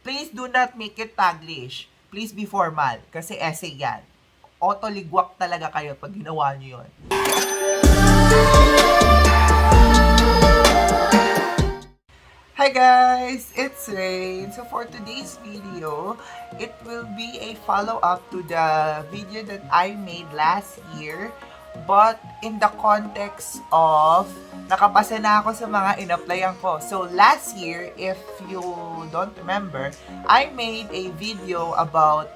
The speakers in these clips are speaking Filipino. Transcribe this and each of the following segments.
Please do not make it Taglish. Please be formal. Kasi essay yan. Auto-ligwak talaga kayo pag ginawa nyo yun. Hi guys! It's Rain. So for today's video, it will be a follow-up to the video that I made last year, but in the context of nakapasa na ako sa mga in-applyan ko. So last year, if you don't remember, I made a video about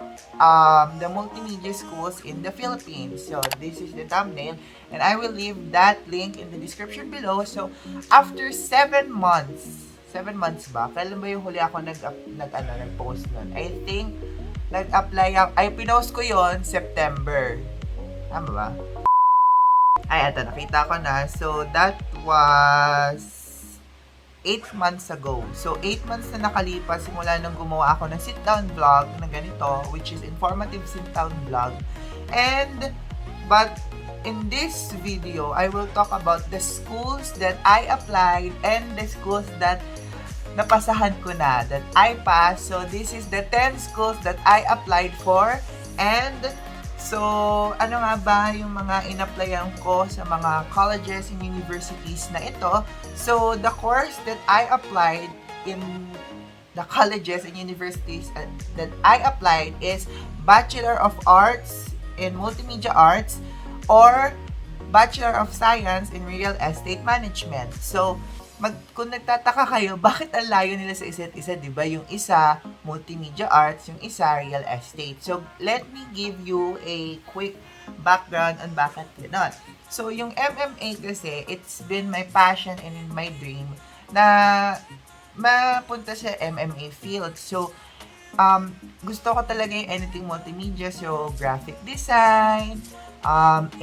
the multimedia schools in the Philippines. So this is the thumbnail, and I will leave that link in the description below. So after 7 months ba? Kailan ba yung huli ako nag-post nun? I think, nag-apply ako, pinost ko yon September. Tama ba? Ay, eto, nakita ko na. So, that was 8 months ago. So, 8 months na nakalipas simula nung gumawa ako ng sit-down vlog na ganito, which is informative sit-down vlog. But in this video, I will talk about the schools that I applied and the schools that napasahan ko na, that I passed. So, this is the 10 schools that I applied for. And, so, ano nga ba yung mga in-applyan ko sa mga colleges and universities na ito? So, the course that I applied in the colleges and universities that I applied is Bachelor of Arts in Multimedia Arts or Bachelor of Science in Real Estate Management. So, kung nagtataka kayo, bakit ang layo nila sa isa't isa, di ba? Yung isa, multimedia arts, yung isa, real estate. So, let me give you a quick background on bakit gano'n. So, yung MMA kasi, it's been my passion and in my dream na mapunta sa MMA field. So, gusto ko talaga yung anything multimedia. So, graphic design,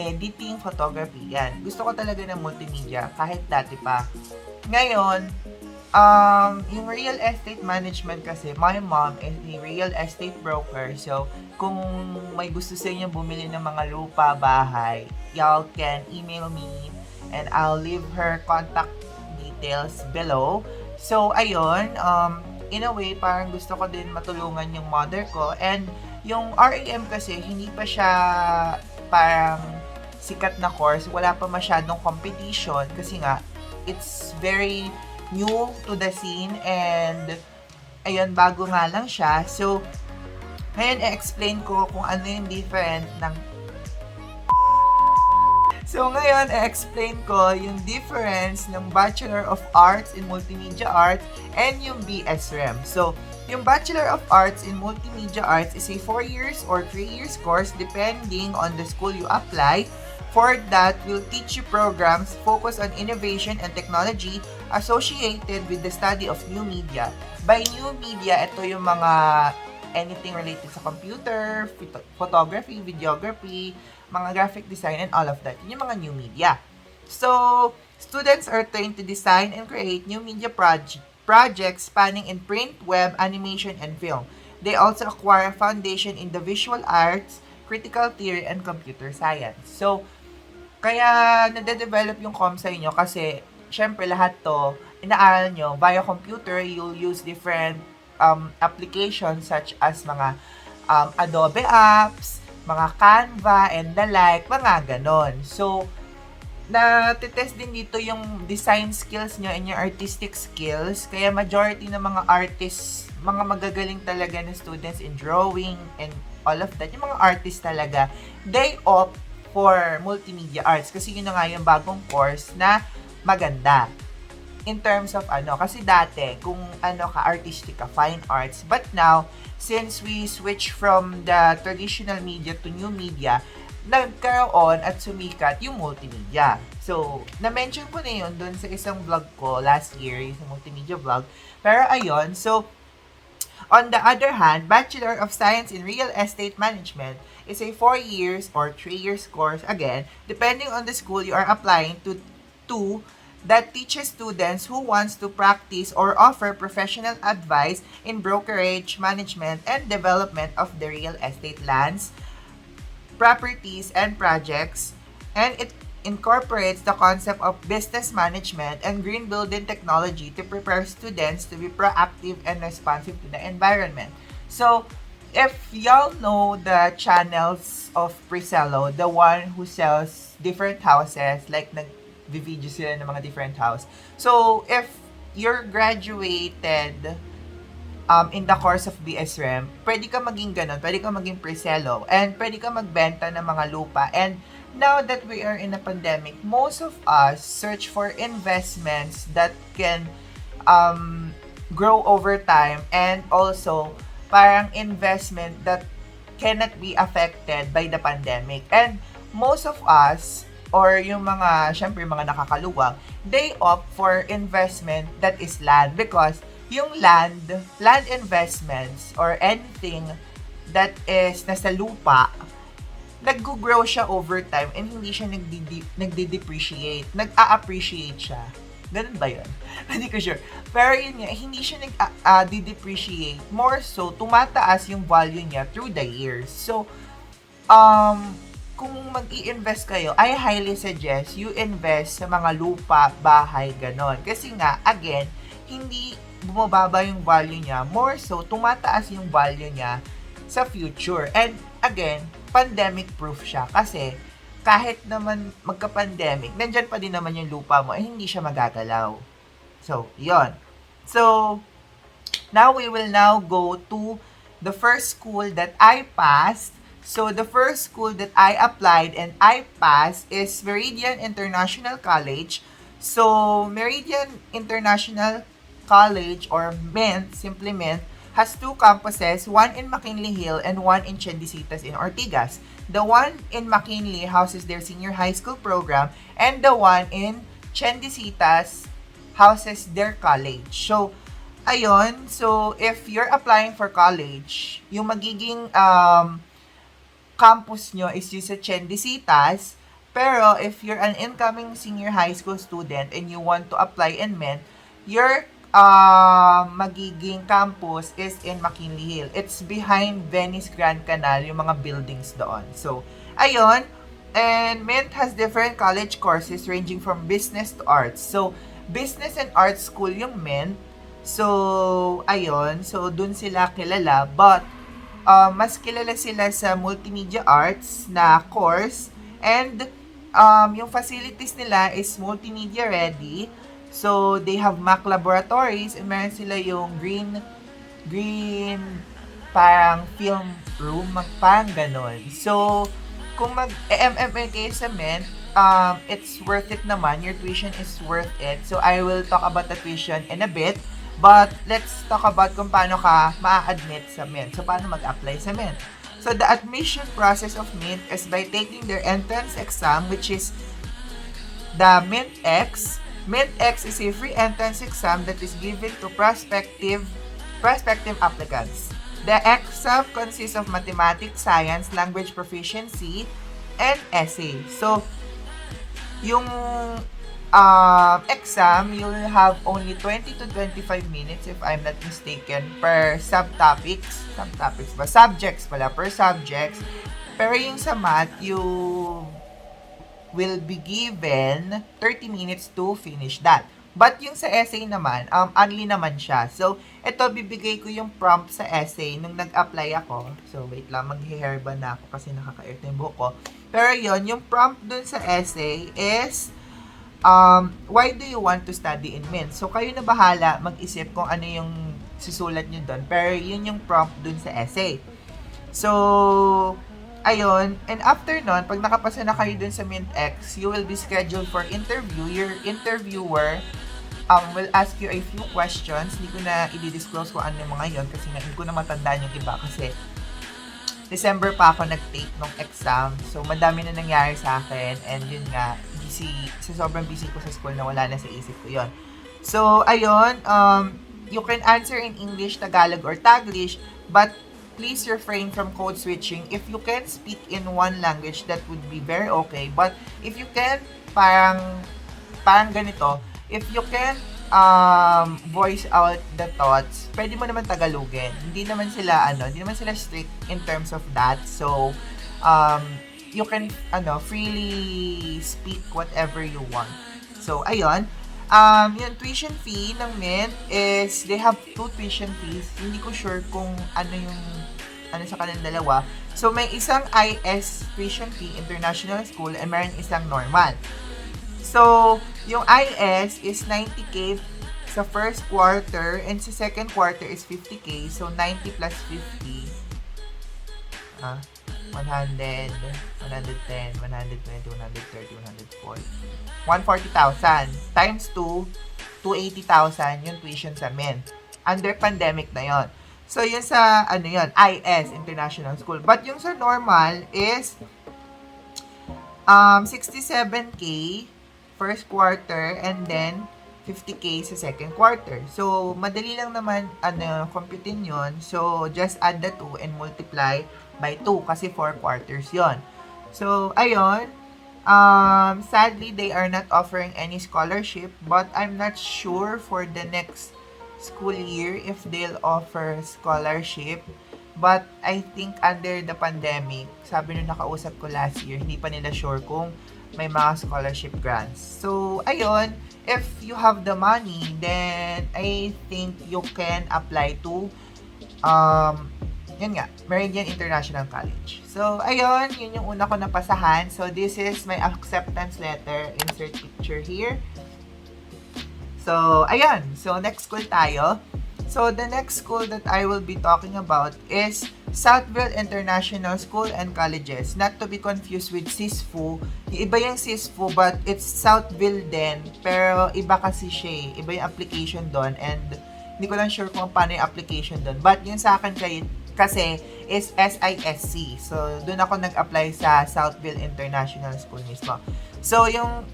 editing, photography, yan. Gusto ko talaga ng multimedia, kahit dati pa. Ngayon, yung real estate management kasi, my mom is a real estate broker. So, kung may gusto sa inyo bumili ng mga lupa, bahay, y'all can email me and I'll leave her contact details below. So, ayun, in a way, parang gusto ko din matulungan yung mother ko. And yung RAM kasi, hindi pa siya parang sikat na course. Wala pa masyadong competition kasi nga, it's very new to the scene and ayun, bago nga lang siya. So, ngayon i-explain ko kung ano yung different ng yung difference ng Bachelor of Arts in Multimedia Arts and yung BS-REM. So, yung Bachelor of Arts in Multimedia Arts is a 4 years or 3 years course depending on the school you apply. For that, will teach you programs focused on innovation and technology associated with the study of new media. By new media, ito yung mga anything related sa computer, photography, videography, mga graphic design, and all of that. Yun yung mga new media. So, students are trained to design and create new media projects spanning in print, web, animation, and film. They also acquire foundation in the visual arts, critical theory, and computer science. So, kaya nade-develop yung comms sa inyo kasi syempre lahat to inaaral nyo via computer. You'll use different applications such as mga Adobe apps, mga Canva and the like, mga ganon. So, na-test din dito yung design skills nyo and yung artistic skills. Kaya majority ng mga artists, mga magagaling talaga na students in drawing and all of that, yung mga artists talaga, they opt for multimedia arts kasi yun na nga yung bagong course na maganda in terms of kasi dati kung ka artistic ka, fine arts, but now since we switch from the traditional media to new media, nagkaroon at sumikat yung multimedia. So, na-mention ko na yun dun sa isang vlog ko last year, yung multimedia vlog. Pero ayun, so on the other hand, Bachelor of Science in Real Estate Management is a 4 years or 3 years course, again, depending on the school you are applying to that teaches students who wants to practice or offer professional advice in brokerage, management, and development of the real estate lands, properties, and projects. And it incorporates the concept of business management and green building technology to prepare students to be proactive and responsive to the environment. So, if y'all know the channels of Priscello, the one who sells different houses, like nag-video sila ng mga different house. So, if you're graduated in the course of BS-REM, pwede ka maging ganun, pwede ka maging Priscello, and pwede ka magbenta ng mga lupa. And now that we are in a pandemic, most of us search for investments that can grow over time, and also parang investment that cannot be affected by the pandemic. And most of us, or yung mga, syempre mga nakakaluwag, they opt for investment that is land, because yung land investments or anything that is nasa lupa, nag-grow siya over time and hindi siya nagde-depreciate. Nag-a-appreciate siya. Ganun ba yun? Hindi ko sure. Pero yun nga, hindi siya nag-depreciate. More so, tumataas yung value niya through the years. So, kung mag-i-invest kayo, I highly suggest you invest sa mga lupa, bahay, ganon. Kasi nga, again, hindi bumababa yung value niya. More so, tumataas yung value niya sa future. And again, pandemic-proof siya. Kasi, kahit naman magka-pandemic, nandyan pa din naman yung lupa mo, hindi siya magagalaw. So, yon. So, now we will now go to the first school that I passed. So, the first school that I applied and I passed is Meridian International College. So, Meridian International College, or MINT, simply MINT, has two campuses, one in McKinley Hill and one in Chendicitas in Ortigas. The one in McKinley houses their senior high school program, and the one in Chendicitas houses their college. So, ayun. So, if you're applying for college, yung magiging campus nyo is yung sa Chendicitas. Pero, if you're an incoming senior high school student and you want to apply in MINT, your magiging campus is in McKinley Hill. It's behind Venice Grand Canal, yung mga buildings doon. So, ayun. And MINT has different college courses ranging from business to arts. So, business and arts school yung MINT. So, ayun. So, dun sila kilala. But, mas kilala sila sa multimedia arts na course. And, yung facilities nila is multimedia ready. So, they have Mac laboratories, and meron sila yung green, parang film room, parang ganon. So, kung mag-MMA kayo sa MINT, it's worth it naman. Your tuition is worth it. So, I will talk about the tuition in a bit. But, let's talk about kung paano ka ma-admit sa MINT. So, paano mag-apply sa MINT. So, the admission process of MINT is by taking their entrance exam, which is the MINTX. MINTX is a free entrance exam that is given to prospective applicants. The exam consists of mathematics, science, language proficiency, and essay. So, yung exam, you'll have only 20 to 25 minutes, if I'm not mistaken, per subjects per subjects. Pero yung sa math, you will be given 30 minutes to finish that. But yung sa essay naman, only naman siya. So, ito, bibigay ko yung prompt sa essay nung nag-apply ako. So, wait lang, mag-hairband na ako kasi nakaka-air na yung buhok ko. Pero yun, yung prompt dun sa essay is, why do you want to study in MINT? So, kayo na bahala mag-isip kung ano yung susulat nyo dun. Pero yun yung prompt dun sa essay. So, ayun, and after nun, pag nakapasa na kayo dun sa MINTX, you will be scheduled for interview. Your interviewer will ask you a few questions. Hindi ko na i-disclose kung ano yung mga yun kasi hindi ko na matandaan yung iba kasi December pa ako nag-take ng exam. So, madami na nangyari sa akin, and yun nga, sobrang busy ko sa school na wala na sa isip ko yun. So, ayun, you can answer in English, Tagalog, or Taglish, but please refrain from code switching. If you can speak in one language, that would be very okay. But if you can, parang ganito, if you can voice out the thoughts, pwede mo naman Tagalogin. Hindi naman sila strict in terms of that. So, you can freely speak whatever you want. So ayun, yung tuition fee ng Mint is they have two tuition fees. Hindi ko sure kung ano yung sa kanilang dalawa. So may isang IS tuition fee, international school, and mayroon isang normal. So yung IS is 90k sa first quarter, and sa second quarter is 50k. So 90 plus 50, 100, 110, 120, 130, 140. 140,000 times 2, 280,000 yung tuition sa Mint. Under pandemic na yon. So, yun sa, IS, International School. But yung sa normal is 67k first quarter, and then 50k sa second quarter. So, madali lang naman, computein yun. So, just add the 2 and multiply by 2 kasi 4 quarters yon. So, ayun. Sadly, they are not offering any scholarship, but I'm not sure for the next school year if they'll offer scholarship. But I think under the pandemic, sabi nung nakausap ko last year, hindi pa nila sure kung may mga scholarship grants. So, ayun, if you have the money, then I think you can apply to yun nga, Meridian International College. So, ayun, yun yung una ko napasahan. So, this is my acceptance letter. Insert picture here. So, ayun. So, next school tayo. So, the next school that I will be talking about is Southville International School and Colleges. Not to be confused with SISFU. Iba yung SISFU, but it's Southville din. Pero, iba kasi siya. Iba yung application doon. And, hindi ko lang sure kung paano yung application doon. But, yung sa akin kasi is SISC. So, doon ako nag-apply sa Southville International School mismo. So, yung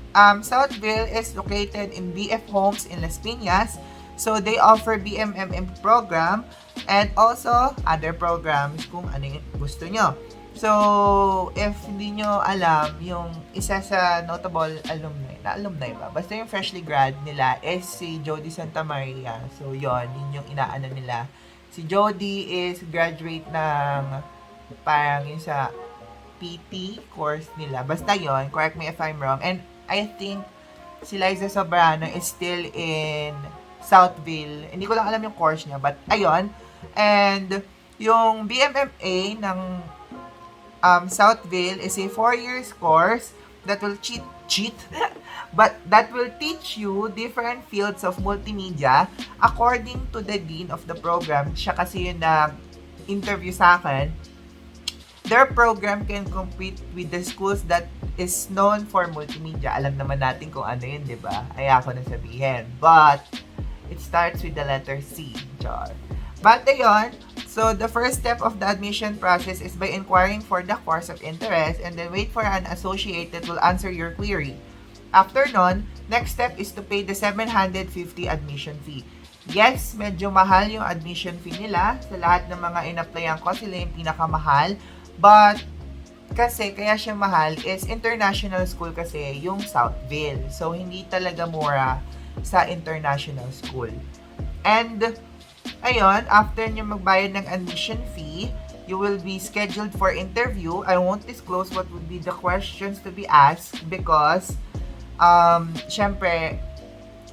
Southville is located in BF Homes in Las Piñas. So, they offer BMMM program and also other programs kung ano yung gusto nyo. So, if hindi nyo alam, yung isa sa notable alumni ba? Basta yung freshly grad nila is si Jody Santa Maria. So, yun yung inaano nila. Si Jody is graduate ng parang yung sa PT course nila. Basta yon, correct me if I'm wrong. And I think si Liza Sobrano is still in Southville. Hindi ko lang alam yung course niya, but ayun. And yung BMMA ng Southville is a 4 years course that will but that will teach you different fields of multimedia according to the dean of the program. Siya kasi yung nag-interview sa akin. Their program can compete with the schools that is known for multimedia. Alam naman natin kung ano yun, di ba? Ay ako na sabihin. But, it starts with the letter C. Char. But ayun, so the first step of the admission process is by inquiring for the course of interest and then wait for an associate that will answer your query. After nun, next step is to pay the 750 admission fee. Yes, medyo mahal yung admission fee nila. Sa lahat ng mga in-applyan ko, sila yung pinakamahal. But, kasi kaya siya mahal is international school kasi yung Southville. So, hindi talaga mura sa international school. And, ayun, after nyo magbayad ng admission fee, you will be scheduled for interview. I won't disclose what would be the questions to be asked because, syempre,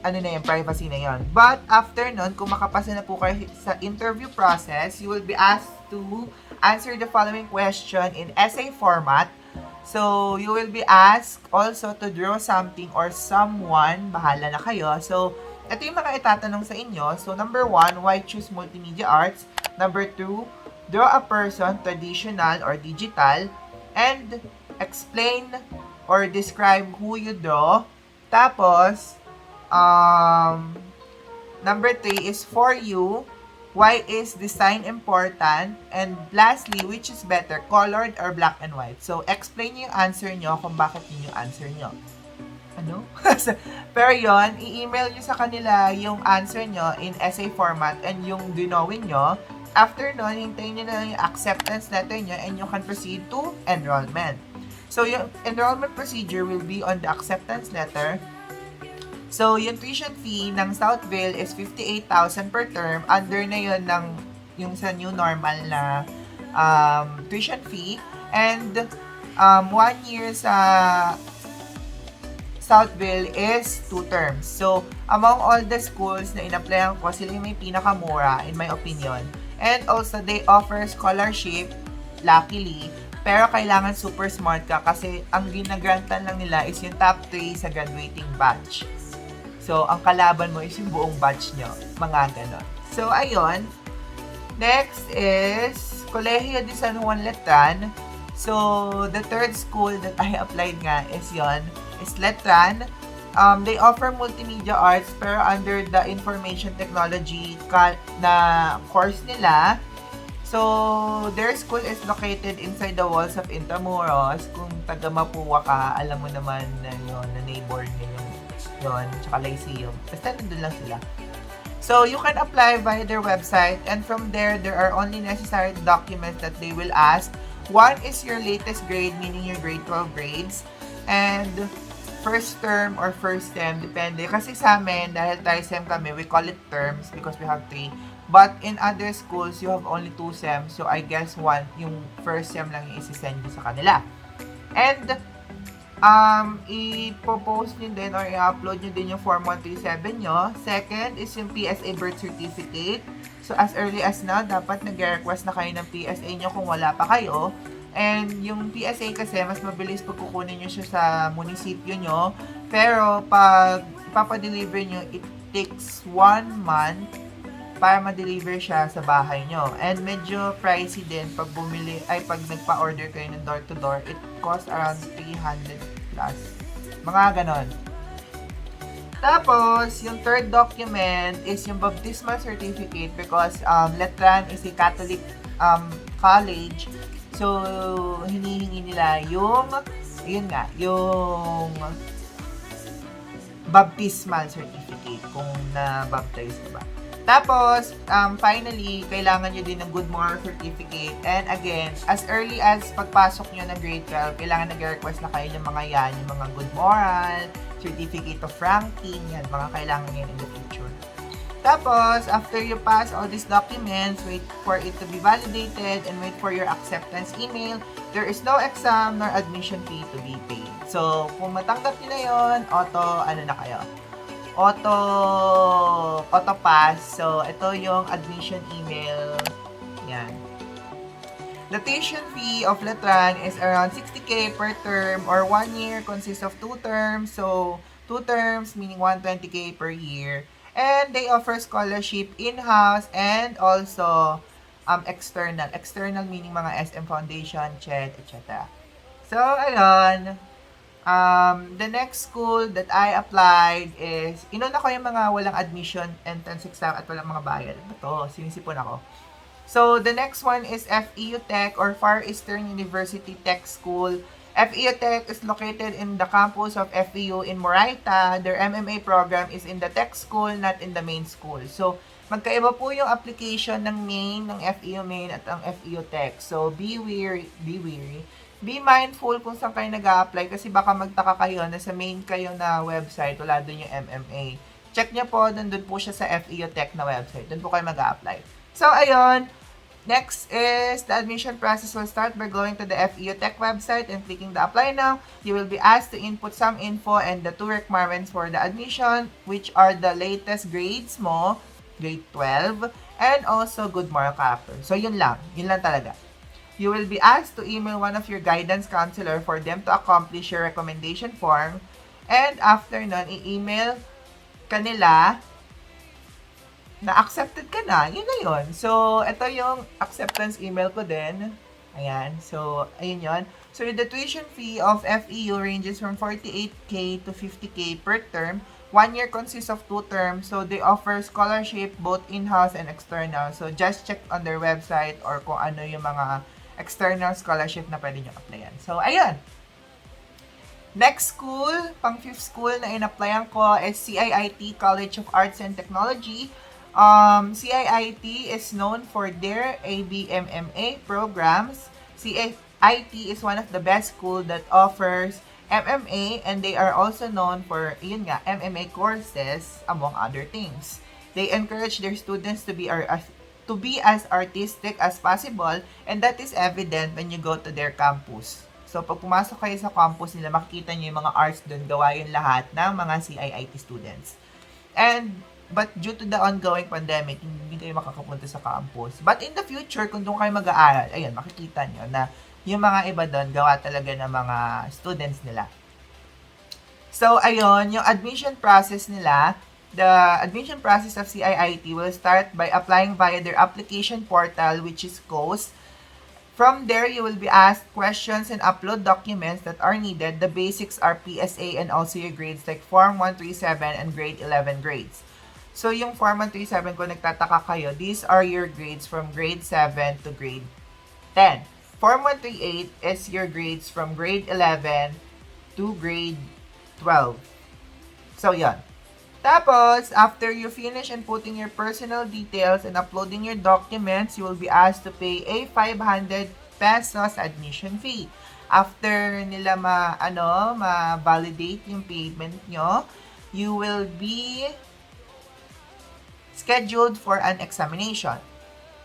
ano na yun, privacy na yun. But, after nun, kung makapasa na po kayo sa interview process, you will be asked to answer the following question in essay format. So, you will be asked also to draw something or someone, bahala na kayo. So, ito yung mga itatanong sa inyo. So, number 1, why choose multimedia arts? Number 2, draw a person, traditional or digital, and explain or describe who you draw. Tapos, number 3 is for you, why is design important? And lastly, which is better, colored or black and white? So, explain yung answer nyo kung bakit yun yung answer nyo. Ano? Pero yon, i-email nyo sa kanila yung answer nyo in essay format and yung dinawin nyo. After nun, hintayin nyo na yung acceptance letter nyo and you can proceed to enrollment. So, yung enrollment procedure will be on the acceptance letter. So, yung tuition fee ng Southville is 58,000 per term. Under na yun ng yung sa new normal na tuition fee. And 1 year sa Southville is 2 terms. So, among all the schools na in-applyan ko, sila yung may pinakamura, in my opinion. And also, they offer scholarship, luckily, pero kailangan super smart ka kasi ang ginagrantan lang nila is yung top 3 sa graduating batch. So, ang kalaban mo is yung buong batch nyo. Mga ganon. So, ayun. Next is Colegio de San Juan Letran. So, the third school that I applied nga is Letran. They offer multimedia arts pero under the information technology na course nila. So, their school is located inside the walls of Intramuros. Kung taga Mapua ka, alam mo naman na yun, na neighbor niya yun, tsaka Lyceum. Basta nandun lang sila. So, you can apply via their website, and from there are only necessary documents that they will ask. One is your latest grade, meaning your grade 12 grades, and first term or first sem, depende. Kasi sa amin, dahil tri-sem kami, we call it terms because we have 3. But in other schools, you have only 2 sems, so I guess yung first sem lang yung isi-send nyo sa kanila. And, i-post nyo din or i-upload nyo din yung Form 137 nyo. Second is yung PSA birth certificate. So, as early as now, dapat nag-request na kayo ng PSA nyo kung wala pa kayo. And yung PSA kasi, mas mabilis pag kukunin nyo siya sa munisipyo nyo. Pero, pag ipapadeliver nyo, it takes 1 month para ma-deliver siya sa bahay nyo. And medyo pricey din pag pag nagpa-order kayo ng door-to-door, it costs around 300 plus. Mga ganon. Tapos, yung third document is yung baptismal certificate because Letran is a Catholic college. So, hinihingi nila yung baptismal certificate kung na-baptize ka ba. Tapos, finally, kailangan nyo din ng good moral certificate. And again, as early as pagpasok nyo ng grade 12, kailangan nag-request na kayo ng mga yung mga good moral, certificate of ranking, yan, mga kailangan yan in the future. Tapos, after you pass all these documents, wait for it to be validated and wait for your acceptance email. There is no exam nor admission fee to be paid. So, kung matanggap nyo na yun, auto pass. So, ito yung admission email. Yan. The tuition fee of Letran is around 60K per term or 1 year consists of 2 terms. So, 2 terms meaning 120K per year. And they offer scholarship in-house and also external. External meaning mga SM Foundation, CIIT, etc. So, ayun. The next school that I applied is, inuna ko yung mga walang admission, entrance exam, at walang mga bayad. Ito, sinisipon ako. So, the next one is FEU Tech or Far Eastern University Tech School. FEU Tech is located in the campus of FEU in Moraita. Their MMA program is in the tech school, not in the main school. So, magkaiba po yung application ng main, ng FEU main at ang FEU Tech. So, be wary. Be mindful kung saan kayo nag-a-apply kasi baka magtaka kayo na sa main kayo na website, wala doon yung MMA. Check nyo po, nandun po siya sa FEU Tech na website. Doon po kayo mag-a-apply. So, ayun. Next is the admission process will start by going to the FEU Tech website and clicking the apply now. You will be asked to input some info and the 2 requirements for the admission, which are the latest grades mo, grade 12, and also good moral character. So, yun lang. Yun lang talaga. You will be asked to email one of your guidance counselor for them to accomplish your recommendation form. And after nun, i-email kanila na accepted ka na. Yun na yun. So, ito yung acceptance email ko din. Ayan. So, ayun yun. So, the tuition fee of FEU ranges from 48K to 50K per term. 1 year consists of 2 terms. So, they offer scholarship both in-house and external. So, just check on their website or kung ano yung mga external scholarship na pwede nyo applyan. So, ayun. Next school, pang 5th school na in-applyan ko is CIIT, College of Arts and Technology. CIIT is known for their ABMMA programs. CIIT is one of the best schools that offers MMA and they are also known for, MMA courses among other things. They encourage their students to be as artistic as possible and that is evident when you go to their campus. So, pag pumasok kayo sa campus nila, makikita nyo yung mga arts doon, gawa yun lahat ng mga CIIT students. But due to the ongoing pandemic, hindi kayo makakapunta sa campus. But in the future, kung doon kayo mag-aaral, ayun, makikita nyo na yung mga iba doon, gawa talaga ng mga students nila. So, ayun, yung admission process nila, the admission process of CIIT will start by applying via their application portal, which is COAS. From there, you will be asked questions and upload documents that are needed. The basics are PSA and also your grades like Form 137 and Grade 11 grades. So, yung Form 137, kung nagtataka kayo, these are your grades from Grade 7 to Grade 10. Form 138 is your grades from Grade 11 to Grade 12. So, yan. Tapos, after you finish inputting your personal details and uploading your documents, you will be asked to pay a 500 pesos admission fee. After nila ma-validate yung payment nyo, you will be scheduled for an examination.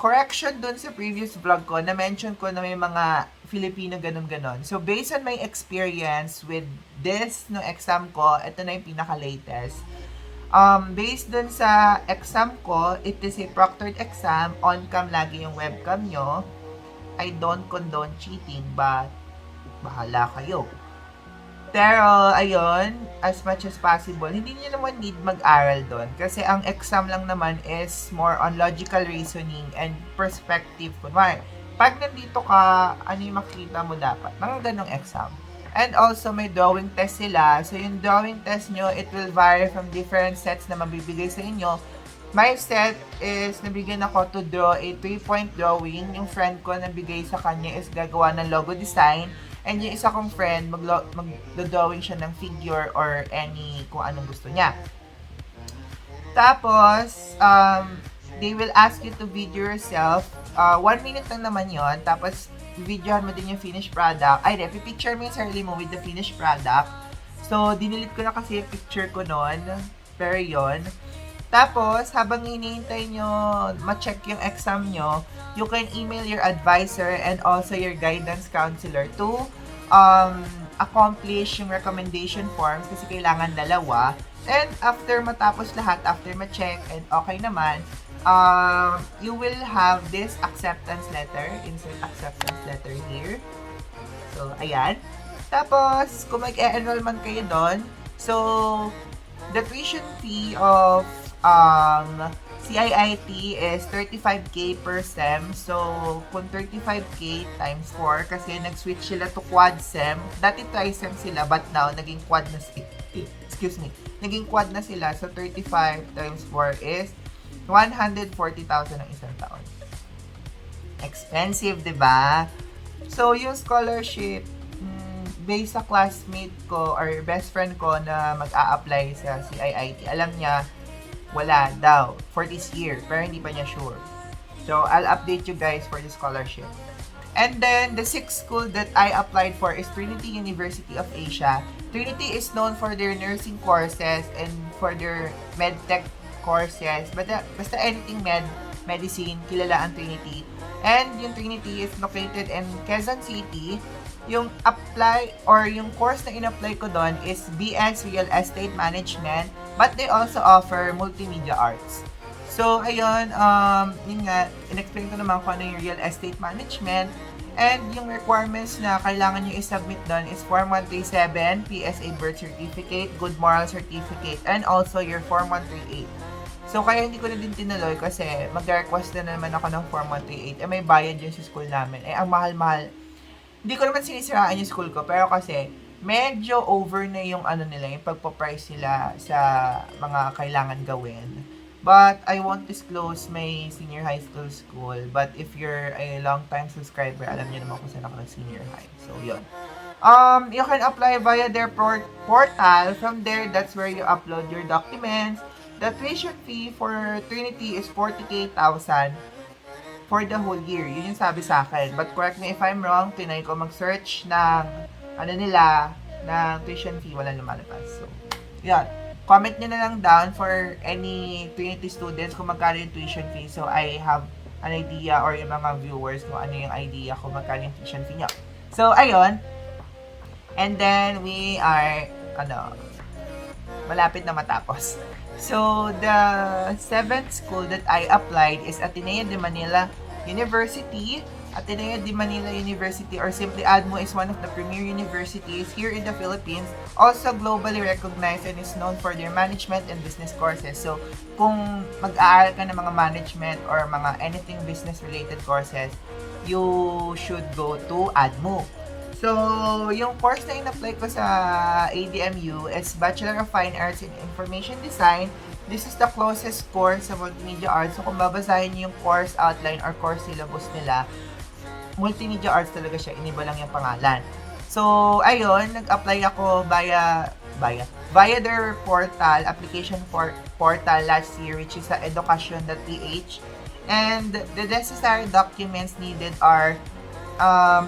Correction dun sa previous vlog ko, na-mention ko na may mga Filipino ganon-ganon. So, based on my experience with this no exam ko, ito na yung pinaka-latest. Based dun sa exam ko, it is a proctored exam. On-cam lagi yung webcam nyo. I don't condone cheating, but bahala kayo. Pero, ayun, as much as possible, hindi nyo naman need mag-aral doon. Kasi ang exam lang naman is more on logical reasoning and perspective. Kunwari, pag nandito ka, ano yung makikita mo dapat? Mga ganong exam. And also, may drawing test sila. So, yung drawing test nyo, it will vary from different sets na mabibigay sa inyo. My set is, nabigyan ako to draw a 3-point drawing. Yung friend ko, nabigay sa kanya is gagawa ng logo design. And yung isa kong friend, mag-drawing siya ng figure or any kung anong gusto niya. Tapos, they will ask you to video yourself. 1 minute lang naman yon. Tapos, videohan mo din yung finished product. Ay, pipicture mo yung sarili mo with the finished product. So, dinilit ko na kasi yung picture ko noon. Pero yon. Tapos, habang hinihintay nyo ma-check yung exam nyo, you can email your advisor and also your guidance counselor to accomplish yung recommendation forms kasi kailangan dalawa. And after matapos lahat, after ma-check and okay naman, you will have this acceptance letter. Insert acceptance letter here. So, ayan. Tapos, kung mag-e-enroll man kayo doon, so, the tuition fee of CIIT is 35K per sem. So, kung 35K times 4, kasi nag-switch sila to quad sem. Dati tri-sem sila, but now, naging quad na sila. Excuse me. Naging quad na sila. So, 35 times 4 is 140,000 ng isang taon. Expensive, diba? So, yung scholarship, based sa classmate ko or best friend ko na mag-a-apply sa CIIT, alam niya, wala daw for this year, pero hindi pa niya sure. So, I'll update you guys for the scholarship. And then, the sixth school that I applied for is Trinity University of Asia. Trinity is known for their nursing courses and for their medtech courses. Basta anything medicine, kilala ang Trinity. And yung Trinity is located in Quezon City. Yung apply or yung course na in-apply ko doon is BS Real Estate Management, but they also offer Multimedia Arts. So, ayun, yun nga, in-explain ko naman kung ano yung Real Estate Management. And yung requirements na kailangan nyo i-submit doon is Form 137, PSA Birth Certificate, Good Moral Certificate, and also your Form 138. So, kaya hindi ko na din tinuloy kasi mag-request na naman ako ng Form 138. May bayad yun sa school namin. Ang mahal-mahal. Hindi ko naman sinisiraan yung school ko, pero kasi medyo over na yung nila, yung pagpa-price nila sa mga kailangan gawin. But I won't disclose my senior high school. But if you're a long-time subscriber, alam niyo naman kung saan ako nag-senior high. So, yun. You can apply via their portal. From there, that's where you upload your documents. The tuition fee for Trinity is 40,000 for the whole year. Yun yung sabi sa akin. But correct me if I'm wrong, tinay ko mag-search ng ng tuition fee, walang lumalabas. So, yan. Comment nyo na lang down for any Trinity students kung magkano yung tuition fee. So, I have an idea or yung mga viewers kung ano yung idea kung magkano yung tuition fee nyo. So, ayun. And then, we are, malapit na matapos. So, the seventh school that I applied is Ateneo de Manila University. Ateneo de Manila University, or simply ADMU, is one of the premier universities here in the Philippines, also globally recognized and is known for their management and business courses. So, kung mag-aaral ka ng mga management or mga anything business-related courses, you should go to ADMU. So, yung course na in-apply ko sa ADMU is Bachelor of Fine Arts in Information Design. This is the closest course sa Multimedia Arts. So, kung babasahin niyo yung course outline or course syllabus nila, Multimedia Arts talaga siya. Iniba lang yung pangalan. So, ayun, nag-apply ako via their portal, application portal last year, which is sa education.ph. And the necessary documents needed are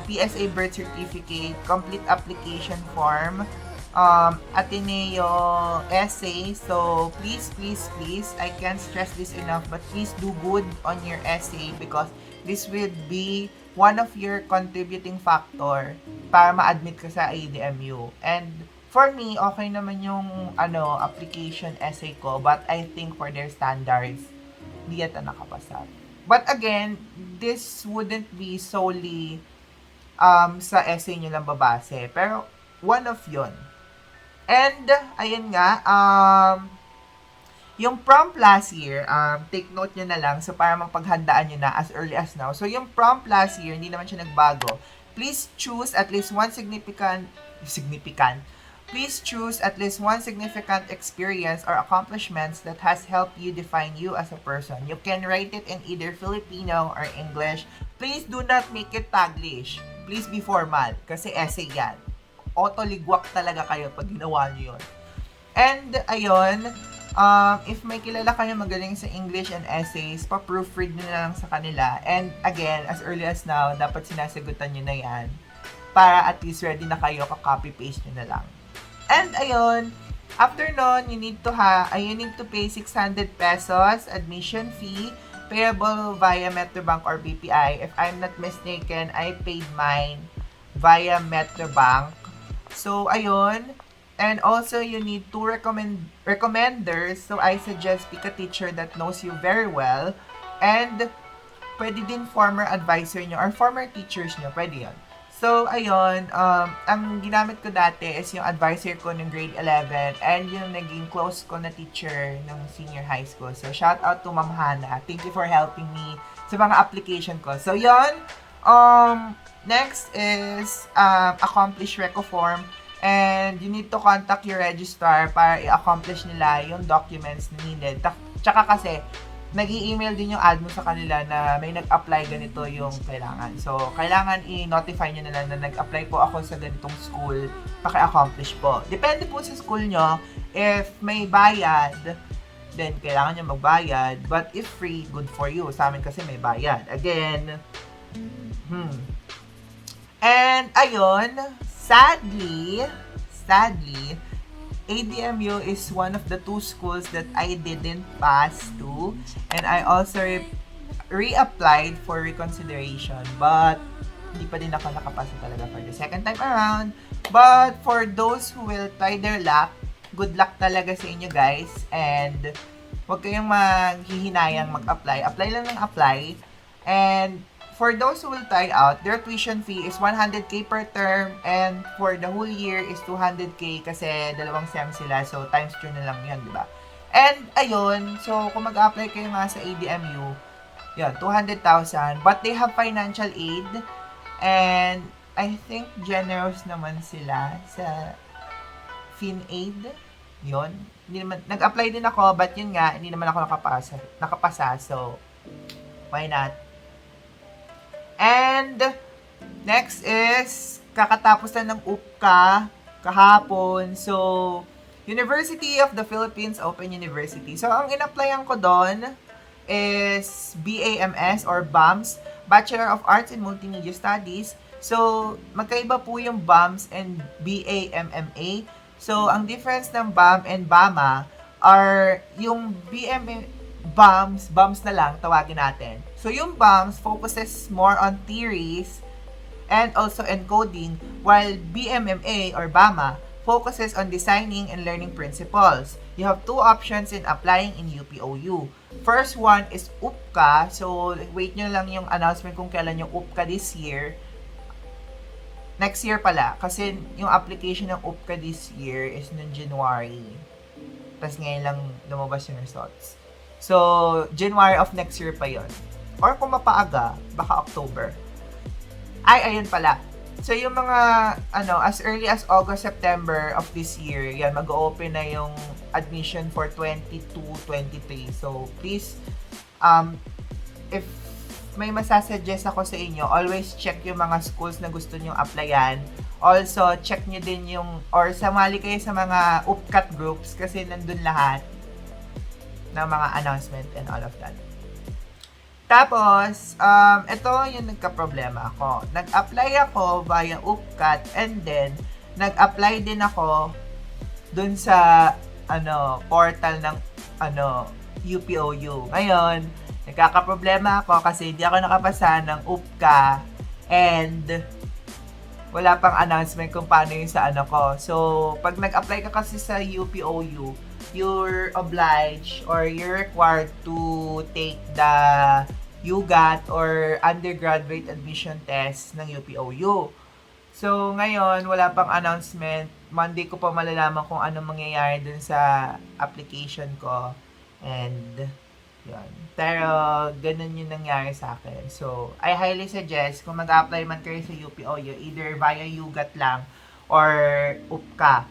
PSA birth certificate, complete application form, Ateneo essay. So, please, I can't stress this enough, but please do good on your essay because this will be one of your contributing factor para ma-admit ka sa ADMU. And for me, okay naman yung application essay ko, but I think for their standards, di yata nakapasa. But again, this wouldn't be solely sa essay nyo lang babase. Pero, one of yon. And, ayun nga, yung prompt last year, take note nyo na lang, so para mapaghandaan nyo na as early as now. So, yung prompt last year, hindi naman siya nagbago. Please choose at least one significant Please choose at least one significant experience or accomplishments that has helped you define you as a person. You can write it in either Filipino or English. Please do not make it Taglish. Please be formal, kasi essay yan. Auto-ligwak talaga kayo pag ginawa nyo yun. And, ayun, if may kilala kayo magaling sa English and essays, pa-proofread nyo na lang sa kanila. And, again, as early as now, dapat sinasagutan nyo na yan para at least ready na kayo, ka-copy-paste nyo na lang. And ayun, after nun, you need to pay 600 pesos admission fee payable via Metrobank or BPI. If I'm not mistaken, I paid mine via Metrobank. So ayun, and also you need two recommenders. So I suggest pick a teacher that knows you very well, and pwede din former advisor nyo or former teachers nyo, pwede yun. So, ayun, ang ginamit ko dati is yung advisor ko ng grade 11 and yung naging close ko na teacher ng senior high school. So, shout out to Ma'am Hannah. Thank you for helping me sa mga application ko. So, yun. Next is accomplish reco form, and you need to contact your registrar para i-accomplish nila yung documents na needed. Tsaka kasi, nag-i-email din yung admin sa kanila na may nag-apply ganito yung kailangan. So, kailangan i-notify nyo na lang na nag-apply po ako sa ganitong school, paki-accomplish po. Depende po sa school nyo. If may bayad, then kailangan nyo magbayad. But if free, good for you. Sa amin kasi may bayad. Again, And, ayun, sadly, ADMU is one of the two schools that I didn't pass to, and I also reapplied for reconsideration, but hindi pa din ako nakapasa talaga for the second time around. But for those who will try their luck, good luck talaga sa inyo guys, and huwag kayong maghihinayang mag-apply. Apply lang ng apply, and for those who will try out, their tuition fee is 100k per term, and for the whole year is 200k kasi dalawang sem sila, so times 2 na lang yun, di ba? And, ayun, so kung mag-apply kayo nga sa ADMU, yun, 200,000, but they have financial aid, and I think generous naman sila sa FinAid, yun. Nag-apply din ako, but yun nga, hindi naman ako nakapasa, so why not? And, next is, kakatapos na ng UPCA kahapon. So, University of the Philippines Open University. So, ang in-applyan ko doon is BAMS or BAMS, Bachelor of Arts in Multimedia Studies. So, magkaiba po yung BAMS and BAMMA. So, ang difference ng BAM and BAMMA are yung BAMS na lang, tawagin natin. So, yung BAMS focuses more on theories and also encoding, while BMMA or BAMMA focuses on designing and learning principles. You have two options in applying in UPOU. First one is UPCA. So, wait nyo lang yung announcement kung kailan yung UPCA this year. Next year pala. Kasi yung application ng UPCA this year is noong January. Tapos ngayon lang lumabas yung results. So, January of next year pa yon. Or kung mapaaga, baka October. Ayun pala. So, yung mga, as early as August, September of this year, yan, mag-open na yung admission for 22-23. So, please, if may masasuggest ako sa inyo, always check yung mga schools na gusto nyo applyan. Also, check nyo din yung, or samali kayo sa mga UPCAT groups kasi nandun lahat ng mga announcement and all of that. Tapos, ito yung nagka-problema ako. Nag-apply ako via UPCAT and then, nag-apply din ako dun sa, portal ng, UPOU. Ngayon, nagkaka-problema ako kasi hindi ako nakapasa ng UPCA and wala pang announcement kung paano yung sa ko. So, pag nag-apply ka kasi sa UPOU, you're obliged or you're required to take the UGAT or undergraduate admission test ng UPOU. So, ngayon, wala pang announcement. Monday ko pa malalaman kung anong mangyayari dun sa application ko. And, yun. Pero, ganun yung nangyari sa akin. So, I highly suggest, kung mag-apply man kayo sa UPOU, either via UGAT lang or UPCA.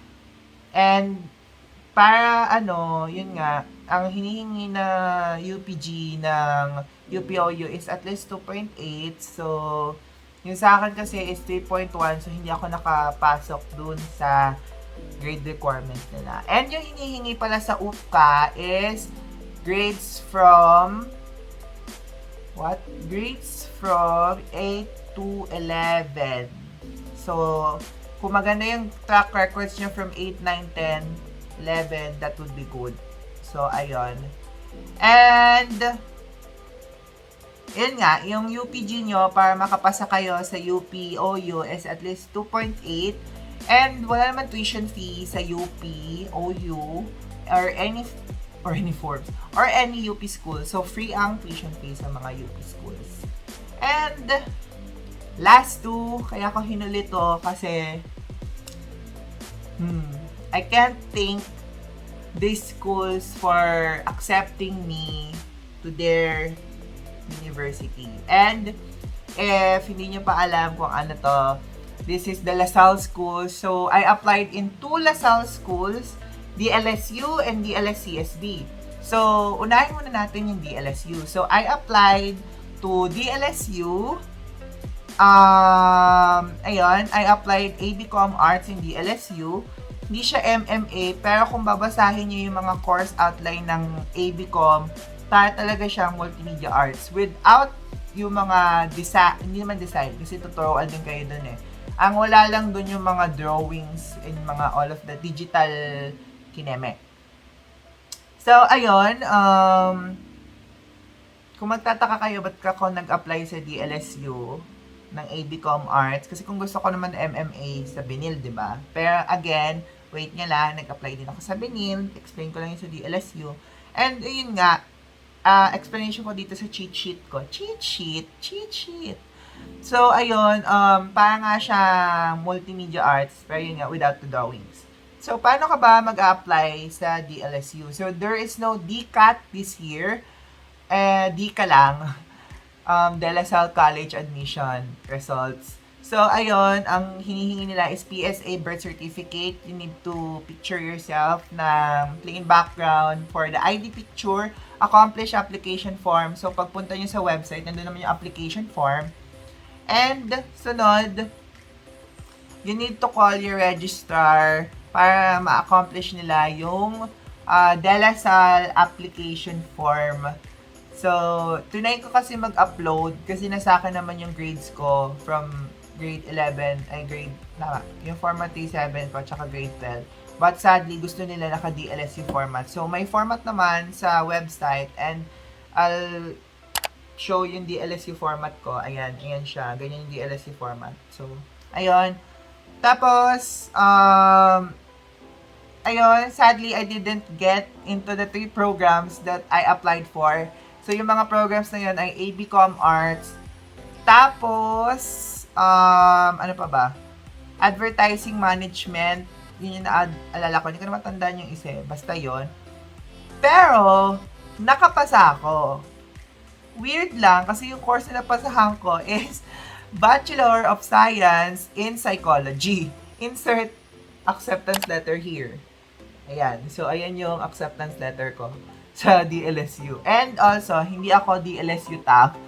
And, para yun nga, ang hinihingi na UPG ng UPOU is at least 2.8. So, yung sa akin kasi is 3.1. So, hindi ako nakapasok dun sa grade requirement nila. And yung hinihingi pala sa UPCA is grades from Grades from 8 to 11. So, kung maganda yung track records nyo from 8, 9, 10, 11, that would be good. So, ayun. And, yun nga, yung UPG nyo para makapasa kayo sa UPOU is at least 2.8. And, wala naman tuition fee sa UPOU or any forms or any UP school. So, free ang tuition fee sa mga UP schools. And, last two, kaya ko hinuli to kasi I can't thank these schools for accepting me to their university. And if hindi nyo pa alam kung ano to, this is the Salle Schools. So, I applied in two Salle Schools, DLSU and DLS-CSB. So, unahin muna natin yung DLSU. So, I applied to DLSU. I applied ABCom Arts in DLSU. Hindi siya MMA, pero kung babasahin niyo yung mga course outline ng ABCom, para talaga siyang multimedia arts without yung mga hindi naman design kasi tuturuan din kayo dun eh. Ang wala lang dun yung mga drawings and mga all of the digital kineme. So, ayun, kung magtataka kayo ba't ako nag-apply sa DLSU ng ABCom Arts, kasi kung gusto ko naman MMA sa Benilde, diba? Pero again, wait nga lang, nag-apply din ako sa Benilde, explain ko lang yung sa DLSU. And yun nga, explanation ko dito sa cheat sheet ko. Cheat sheet. So, ayun, para nga siya multimedia arts, pero yun nga, without the drawings. So, paano ka ba mag-apply sa DLSU? So, there is no DCAT this year. DCA lang. De La Salle College admission results. So, ayun, ang hinihingi nila is PSA birth certificate. You need to picture yourself na plain background for the ID picture, accomplish application form. So, pagpunta nyo sa website, nandun naman yung application form. And, sunod, you need to call your registrar para ma-accomplish nila yung De La Salle application form. So, tunay ko kasi mag-upload kasi nasa akin naman yung grades ko from grade 11, yung format 7 pa, tsaka grade 12. But sadly, gusto nila naka-DLS yung format. So, may format naman sa website and I'll show yung DLSU format ko. Ayan siya. Ganyan yung DLSU format. So, ayun. Tapos, ayun, sadly, I didn't get into the 3 programs that I applied for. So, yung mga programs na yun ay ABCom Arts. Tapos, ano pa ba? Advertising Management. Yun yung naalala ko. Hindi ko na matandaan yung isa. Basta yon. Pero, nakapasa ako. Weird lang kasi yung course na napasahan ko is Bachelor of Science in Psychology. Insert acceptance letter here. Ayan. So, ayan yung acceptance letter ko sa DLSU. And also, hindi ako DLSU Taft.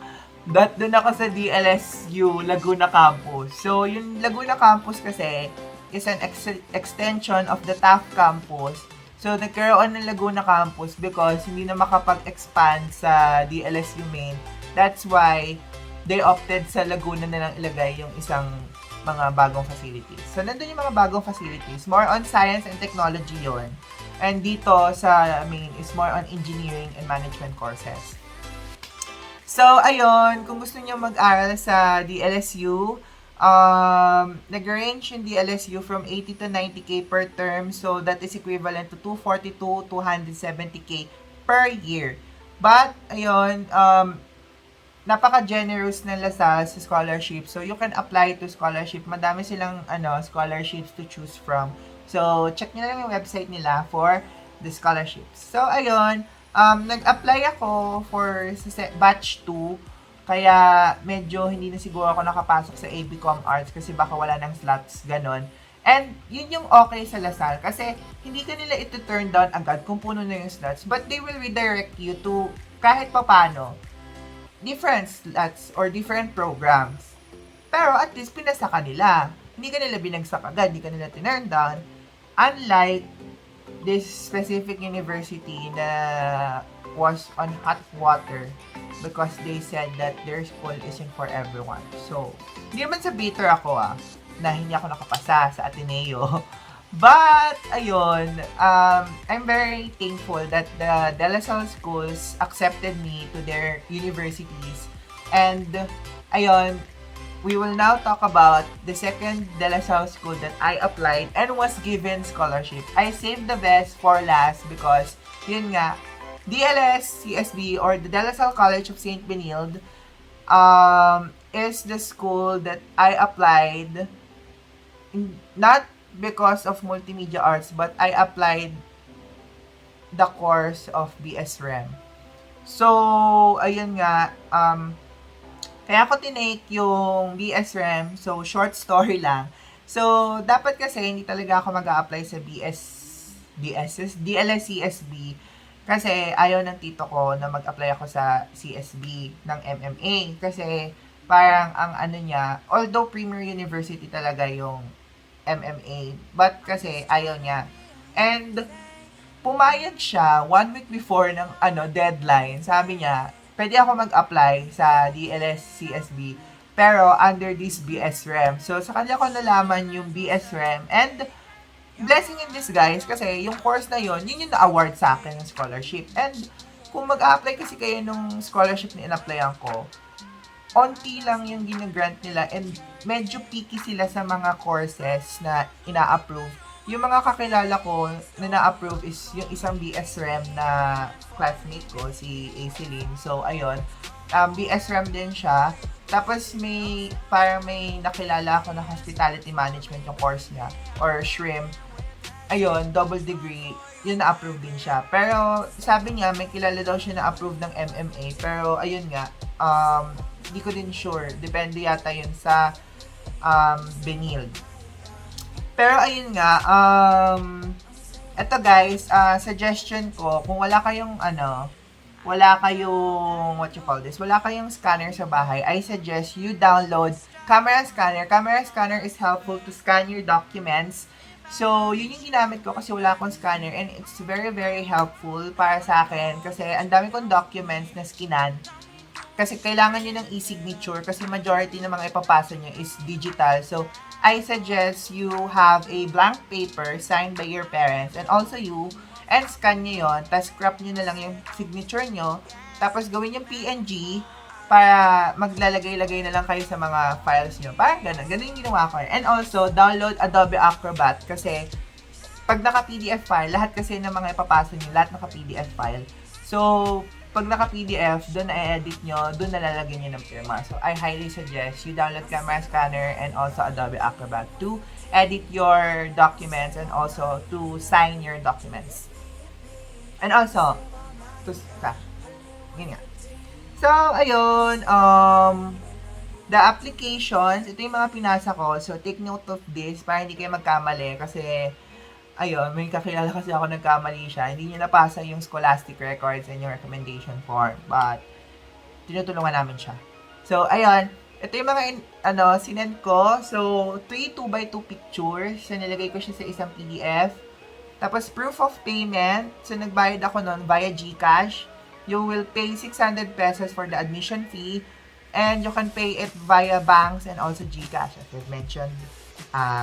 But doon ako sa DLSU Laguna Campus. So, yung Laguna Campus kasi is an extension of the Taft Campus. So, nagkaroon ng Laguna Campus because hindi na makapag-expand sa DLSU main. That's why they opted sa Laguna na lang ilagay yung isang mga bagong facilities. So, nandun yung mga bagong facilities. More on science and technology yon. And dito sa main is more on engineering and management courses. So, ayun, kung gusto niyo mag-aral sa DLSU, nag-range yung DLSU from 80 to 90K per term. So, that is equivalent to 242, 270K per year. But, ayun, napaka-generous ng LaSalle sa scholarship. So, you can apply to scholarship. Madami silang scholarships to choose from. So, check nyo lang yung website nila for the scholarships. So, ayun, nag-apply ako for batch 2. Kaya medyo hindi na siguro ako nakapasok sa ABCom Arts kasi baka wala ng slots, ganon. And yun yung okay sa LaSalle kasi hindi ka nila ito turn down agad kung puno na yung slots. But they will redirect you to kahit papano different slots or different programs. Pero at least pinasa ka nila. Hindi ka nila binagsak agad, hindi ka nila tinurn down. Unlike this specific university na was on hot water because they said that their school isn't for everyone. So, hindi naman sa bitter ako na hindi ako nakapasa sa Ateneo. But, ayun, I'm very thankful that the De La Salle schools accepted me to their universities. And, ayun, we will now talk about the second De La Salle school that I applied and was given scholarship. I saved the best for last because, yun nga, DLS-CSB or the De La Salle College of St. Benilde is the school that I applied not because of multimedia arts but I applied the course of BS-REM. So, ayun nga, kaya ko tinake yung BS-REM, so short story lang. So, dapat kasi hindi talaga ako mag-a-apply sa DLS-CSB kasi ayaw ng tito ko na mag-apply ako sa CSB ng MMA. Kasi parang ang ano niya, although premier university talaga yung MMA, but kasi ayaw niya. And pumayag siya 1 week before ng deadline. Sabi niya, pwede ako mag-apply sa DLS-CSB pero under this BS-REM. So sa kanya ko nalaman yung BS-REM and blessing in disguise kasi yung course na yun yung na-award sa akin ng scholarship. And kung mag-apply kasi kayo nung scholarship na in-applyan ko, onti lang yung ginagrant nila and medyo picky sila sa mga courses na ina-approve. Yung mga kakilala ko na na-approve is yung isang BS-REM na classmate ko, si Aislinn. So, ayun. BS-REM din siya. Tapos parang may nakilala ako na hospitality management yung course niya or SHRM. Ayun, double degree, yun na-approve din siya. Pero sabi niya, may kilala daw siya na-approve ng MMA. Pero ayun nga, hindi ko din sure. Depende yata yun sa Benilde. Pero ayun nga, eto guys, suggestion ko, kung wala kayong wala kayong scanner sa bahay, I suggest you download Camera Scanner. Camera Scanner is helpful to scan your documents. So, yun yung ginamit ko kasi wala akong scanner and it's very, very helpful para sa akin kasi ang dami kong documents na skinan. Kasi kailangan nyo ng e-signature kasi majority ng mga ipapasa nyo is digital. So, I suggest you have a blank paper signed by your parents and also you and scan nyo yun, tapos crop nyo na lang yung signature nyo, tapos gawin yung PNG para maglalagay-lagay na lang kayo sa mga files nyo. Parang ganun. Ganun yung ginawa ko. And also, download Adobe Acrobat kasi pag naka-PDF file, lahat kasi ng mga ipapasa nyo, lahat naka-PDF file. So, pag naka-PDF, doon na-edit nyo, doon nalalagay nyo ng firma. So, I highly suggest you download Camera Scanner and also Adobe Acrobat to edit your documents and also to sign your documents. And also, yun nga. So, ayun, the applications, ito yung mga pinasa ko. So, take note of this para hindi kayo magkamali kasi, ayun, may kakilala kasi ako nagkamali siya. Hindi niya napasa yung scholastic records and yung recommendation form. But, tinutulungan namin siya. So, ayun, ito yung mga, sinend ko. So, 3 2x2 pictures. So, nilagay ko siya sa isang PDF. Tapos, proof of payment. So, nagbayad ako nun via GCash. You will pay 600 pesos for the admission fee and you can pay it via banks and also GCash as I mentioned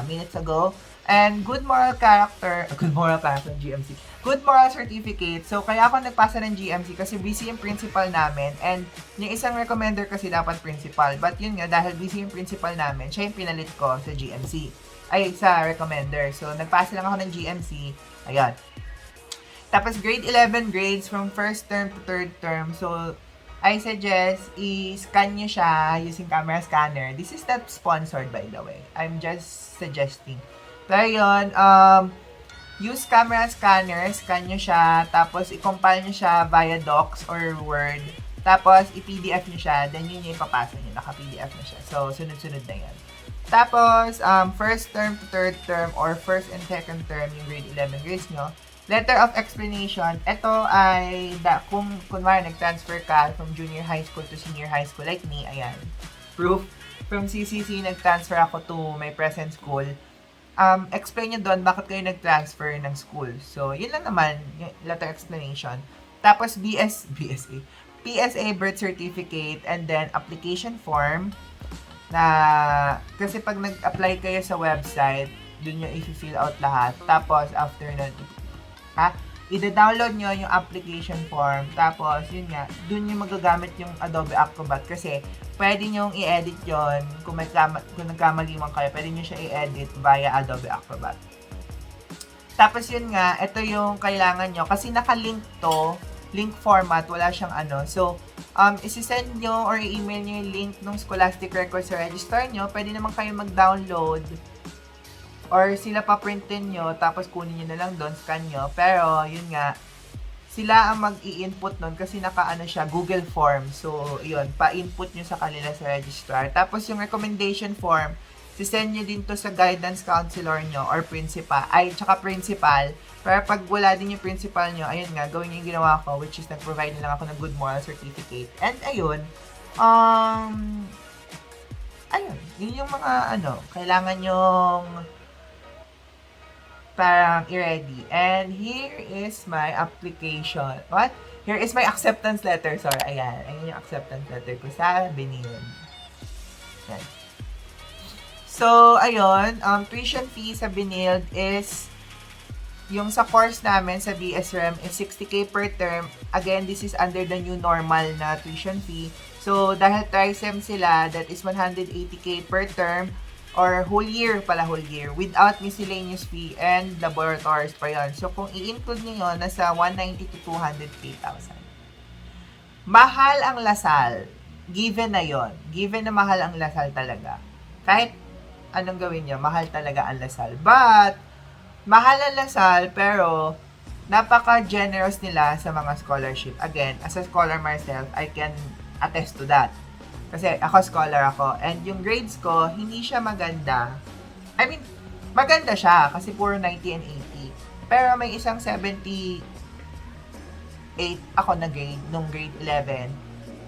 minutes ago. And good moral GMC. Good moral certificate. So, kaya ako nagpasa ng GMC kasi busy yung principal namin and yung isang recommender kasi dapat principal. But yun nga, dahil busy yung principal namin, siya yung pinalit ko sa GMC. Ay, sa recommender. So, nagpasa lang ako ng GMC. Ayan. Tapos, grade 11 grades from first term to third term. So, I suggest i-scan nyo siya using camera scanner. This is not sponsored, by the way. I'm just suggesting. Pero yun, use camera scanner, scan nyo siya, tapos i-compile nyo siya via Docs or Word. Tapos, i-PDF nyo siya, then yun yung ipapasa nyo. Naka-PDF na siya. So, sunod-sunod na yan. Tapos, first term to third term or first and second term yung grade 11 grades nyo. Letter of explanation, ito ay, kung kunwari nag-transfer ka from junior high school to senior high school, like me, ayan. Proof, from CCC, nag-transfer ako to my present school. Explain nyo doon bakit kayo nag-transfer ng school. So, yun lang naman, yung letter explanation. Tapos, PSA birth certificate, and then application form, na, kasi pag nag-apply kayo sa website, dun nyo i-fill out lahat. Tapos, after nun, i-download nyo yung application form. Tapos, yun nga, dun yung magagamit yung Adobe Acrobat kasi pwede nyo i-edit yon kung nagkamali man kayo, pwede nyo siya i-edit via Adobe Acrobat. Tapos, yun nga, ito yung kailangan nyo kasi naka-link to, link format, wala siyang So, isi-send nyo or i-email nyo yung link ng Scholastic Records sa register nyo. Pwede naman kayo mag-download or sila pa-printin nyo, tapos kunin nyo na lang doon, scan nyo. Pero, yun nga, sila ang mag-i-input nun kasi siya, Google Form. So, yun, pa-input nyo sa kanila sa registrar. Tapos, yung recommendation form, sisend nyo din to sa guidance counselor nyo or principal. Tsaka principal. Pero pag wala din yung principal nyo, ayun nga, gawin yung ginawa ko, which is nag-provide na lang ako ng good moral certificate. And, ayun, yun yung mga, kailangan yung parang i-ready. And here is my application. What? Here is my acceptance letter. Sorry, ayan. Ayan yung acceptance letter ko sa Benilde. Ayan. So, ayun. Tuition fee sa Benilde is yung sa course namin sa BS-REM is 60K per term. Again, this is under the new normal na tuition fee. So, dahil tri-sem sila, that is 180K per term. Or whole year, without miscellaneous fee and laboratories pa yun. So, kung i-include nyo yun, nasa 190 to 203,000. Mahal ang Lasal. Given na yon. Given na mahal ang Lasal talaga. Kahit anong gawin nyo, mahal talaga ang Lasal. But, mahal ang Lasal, pero napaka-generous nila sa mga scholarship. Again, as a scholar myself, I can attest to that. Kasi ako scholar ako. And yung grades ko, hindi siya maganda. I mean, maganda siya kasi puro 90 and 80. Pero may isang 78 ako na grade nung grade 11.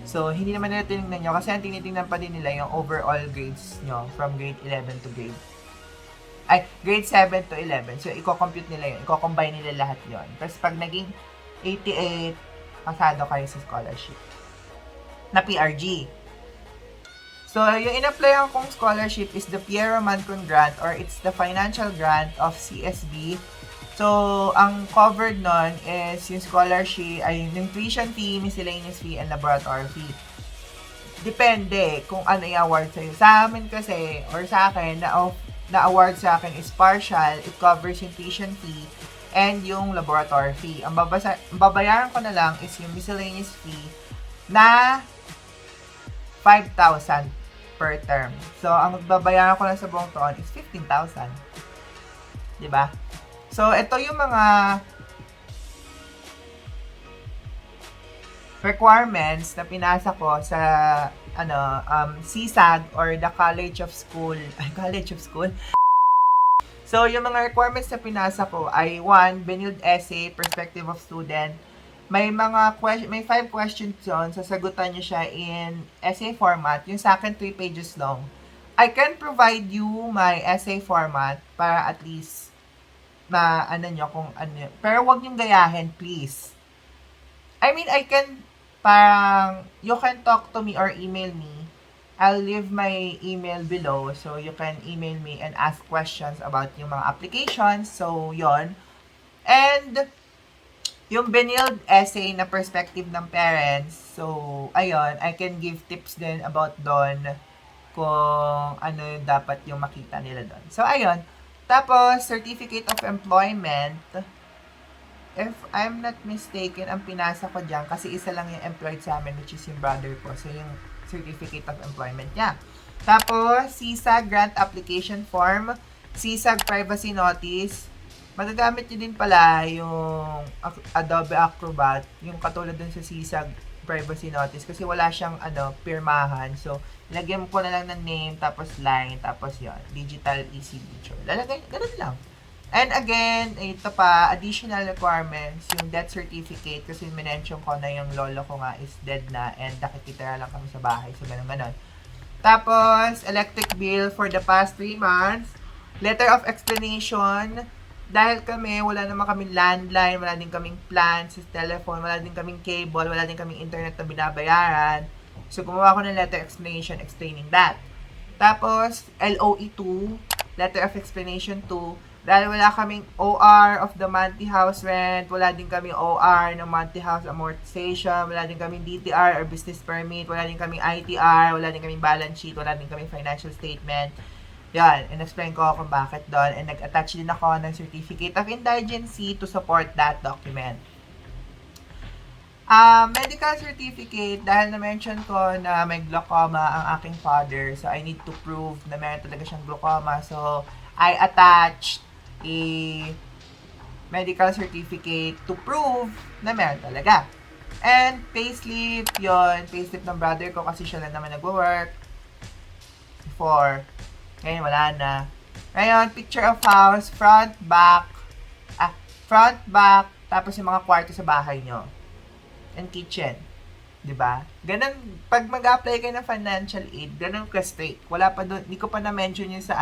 So, hindi naman nila tinignan nyo kasi ang tinitingnan pa din nila yung overall grades nyo from grade 11 to grade grade 7 to 11. So, i-compute nila yun. I-combine nila lahat yun. Tapos, pag naging 88, pasado kayo sa scholarship na PRG. So, yung in-applyan kong scholarship is the Pierre Romancon grant or it's the financial grant of CSB. So, ang covered nun is yung scholarship, yung tuition fee, miscellaneous fee, and laboratory fee. depende kung ano i-award sa'yo. Sa amin kasi, or sa akin, na-award sa akin is partial. It covers yung tuition fee and yung laboratory fee. Ang babayaran ko na lang is yung miscellaneous fee na 5,000 per term. So, ang magbabayaran ko lang sa buong taon is 15,000. Diba? So, ito yung mga requirements na pinasa ko sa CSAG or the College of School. So, yung mga requirements na pinasa ko ay 1, Benilde essay, perspective of student. May 5 questions yun. Sasagutan nyo siya in essay format. Yung sa akin, 3 pages long. I can provide you my essay format para at least nyo kung ano. Pero wag nyong gayahin, please. I mean, you can talk to me or email me. I'll leave my email below so you can email me and ask questions about yung mga applications. So, yon. And, yung Benilde essay na perspective ng parents. So, ayun, I can give tips din about doon kung ano dapat yung makita nila doon. So, ayun. Tapos, certificate of employment. If I'm not mistaken, ang pinasa ko dyan, kasi isa lang yung employed sa amin, which is yung brother ko. So, yung certificate of employment niya. Tapos, CISAG grant application form, CISAG privacy notice. Magagamit nyo din pala yung Adobe Acrobat, yung katulad dun sa CISAG privacy notice, kasi wala siyang pirmahan. So, lagyan ko na lang ng name, tapos line, tapos yon digital e-signature. Lalagay, ganun lang. And again, ito pa, additional requirements, yung death certificate, kasi minention ko na yung lolo ko nga is dead na and nakikitira lang kami sa bahay. So, ganun. Tapos, electric bill for the past 3 months. Letter of explanation. Dahil kami, wala naman kaming landline, wala din kaming plan sa telephone, wala din kaming cable, wala din kaming internet na binabayaran. So, gumawa ko ng letter explanation explaining that. Tapos, LOE 2, letter of explanation 2. Dahil wala kaming OR of the monthly house rent, wala din kaming OR ng monthly house amortization, wala din kaming DTR or business permit, wala din kaming ITR, wala din kaming balance sheet, wala din kaming financial statement. Yan, in-explain ko kung bakit doon. And nag-attach din ako ng certificate of indigency to support that document. Medical certificate, dahil na-mention ko na may glaucoma ang aking father, so I need to prove na meron talaga siyang glaucoma. So, I attached a medical certificate to prove na meron talaga. And payslip, yon, payslip ng brother ko kasi siya lang naman nagwo-work before. Ngayon wala na. Ngayon, picture of house, front, back, tapos yung mga kwarto sa bahay nyo. And kitchen. Diba? Ganun, pag mag-apply kayo ng financial aid, ganun ka straight. Wala pa doon, hindi ko pa na-mention yun sa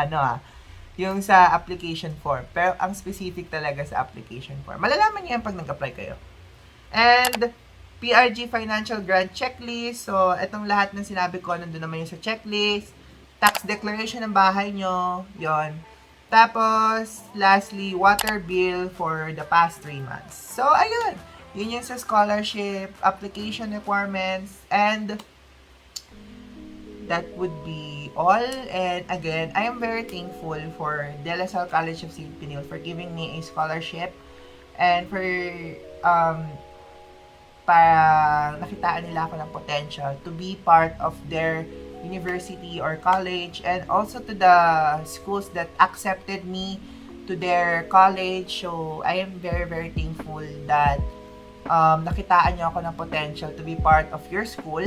yung sa application form. Pero ang specific talaga sa application form. Malalaman niyo yan pag nag-apply kayo. And, PRG Financial Grant Checklist. So, itong lahat ng sinabi ko, nandun naman yung sa checklist. Tax declaration ng bahay nyo. Yon. Tapos, lastly, water bill for the past 3 months. So, ayun. Yun yung sa scholarship, application requirements, and that would be all. And again, I am very thankful for Salle-College of St. Benilde for giving me a scholarship and for para nakitaan nila ako ng potential to be part of their university or college, and also to the schools that accepted me to their college. So I am very, very thankful that nakitaan niyo ako ng potential to be part of your school.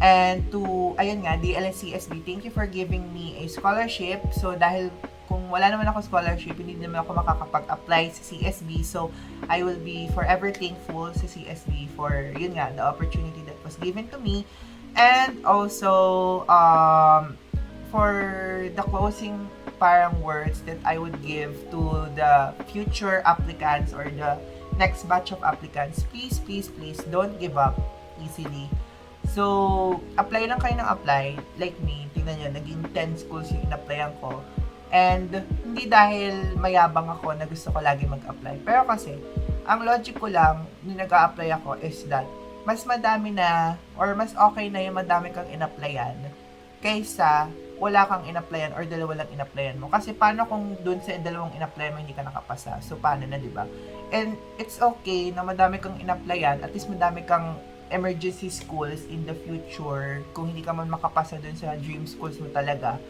And to, ayun nga, DLS-CSB, thank you for giving me a scholarship. So, dahil kung wala naman ako scholarship, hindi naman ako makakapag-apply sa CSB. So, I will be forever thankful sa CSB for, yun nga, the opportunity that was given to me. And also, for the closing parang words that I would give to the future applicants or the next batch of applicants, please, please, please, don't give up easily. So, apply lang kayo ng apply. Like me, tingnan nyo, naging 10 schools yung in-applyan ko. And, hindi dahil mayabang ako na gusto ko lagi mag-apply. Pero kasi, ang logic ko lang, nung nag-a-apply ako is that, mas madami na, or mas okay na yung madami kang in-applyan kaysa wala kang in-applyan or dalawa lang in-applyan mo. Kasi paano kung dun sa dalawang in-applyan mo hindi ka nakapasa? So, paano na, di ba? And it's okay na madami kang in-applyan, at least madami kang emergency schools in the future kung hindi ka man makapasa dun sa dream schools mo talaga.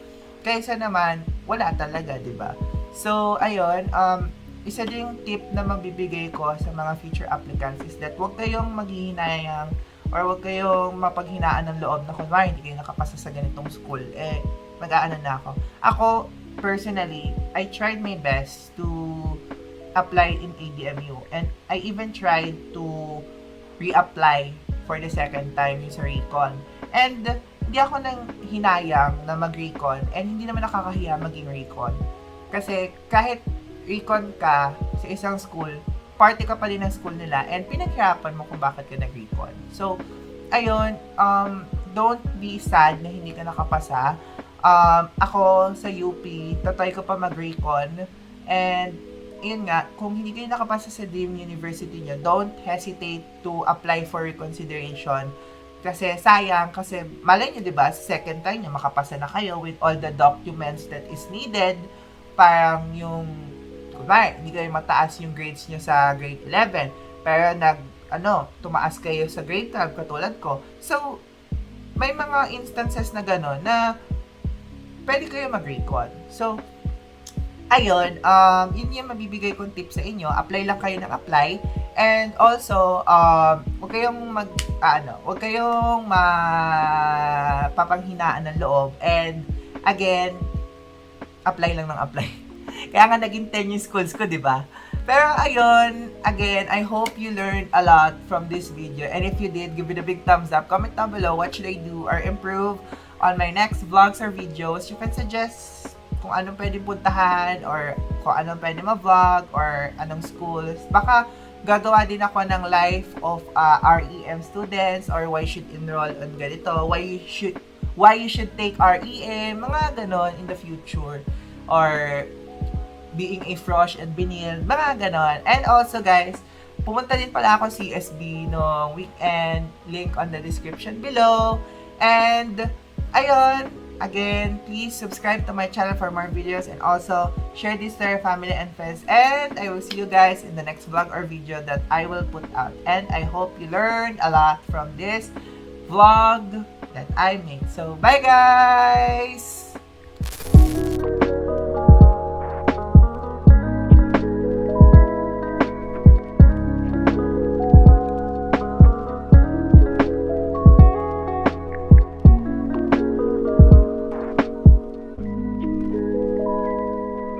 Kaysa naman, wala talaga, di ba? So, ayun, isa din yung tip na mabibigay ko sa mga future applicants is that huwag kayong maghihinayang or huwag kayong mapaghinaan ng loob na kunwari hindi kayo nakapasa sa ganitong school, mag-aano na ako. Ako, personally, I tried my best to apply in ADMU, and I even tried to reapply for the second time yung sa Recon. And hindi ako nang hinayang na mag-Recon, and hindi naman nakakahiya maging Recon. Kasi kahit Recon ka sa isang school, party ka pa din ng school nila, and pinaghirapan mo kung bakit ka nag-Recon. So, ayun, don't be sad na hindi ka nakapasa. Ako sa UP, tatoy ko pa mag-Recon, and yun nga, kung hindi kayo nakapasa sa dream university nyo, don't hesitate to apply for reconsideration. Kasi sayang, kasi malay nyo, diba, sa second time nyo, makapasa na kayo with all the documents that is needed. Parang yung, kunwari, hindi kayo mataas yung grades nyo sa grade 11, pero tumaas kayo sa grade 12, katulad ko. So, may mga instances na gano'n na pwede kayo mag-recon. So, ayun, yun yung mabibigay kong tip sa inyo. Apply lang kayo ng apply. And also, huwag kayong huwag kayong mapapanghinaan ng loob. And, again, apply lang ng apply. Kaya nga naging 10 yung schools ko, di ba? Pero ayun, again, I hope you learned a lot from this video. And if you did, give it a big thumbs up. Comment down below what should I do or improve on my next vlogs or videos. You can suggest kung anong pwede puntahan or kung anong pwede ma-vlog or anong schools. Baka gagawa din ako ng life of REM students or why should enroll on ganito, why you should take REM, mga ganon in the future. Or being a frosh at Benilde, mga ganon. And also guys, pumunta din pala ako CSB no weekend, link on the description below. And ayun, again, please subscribe to my channel for more videos and also share this to your family and friends. And I will see you guys in the next vlog or video that I will put out. And I hope you learned a lot from this vlog that I made. So, bye guys!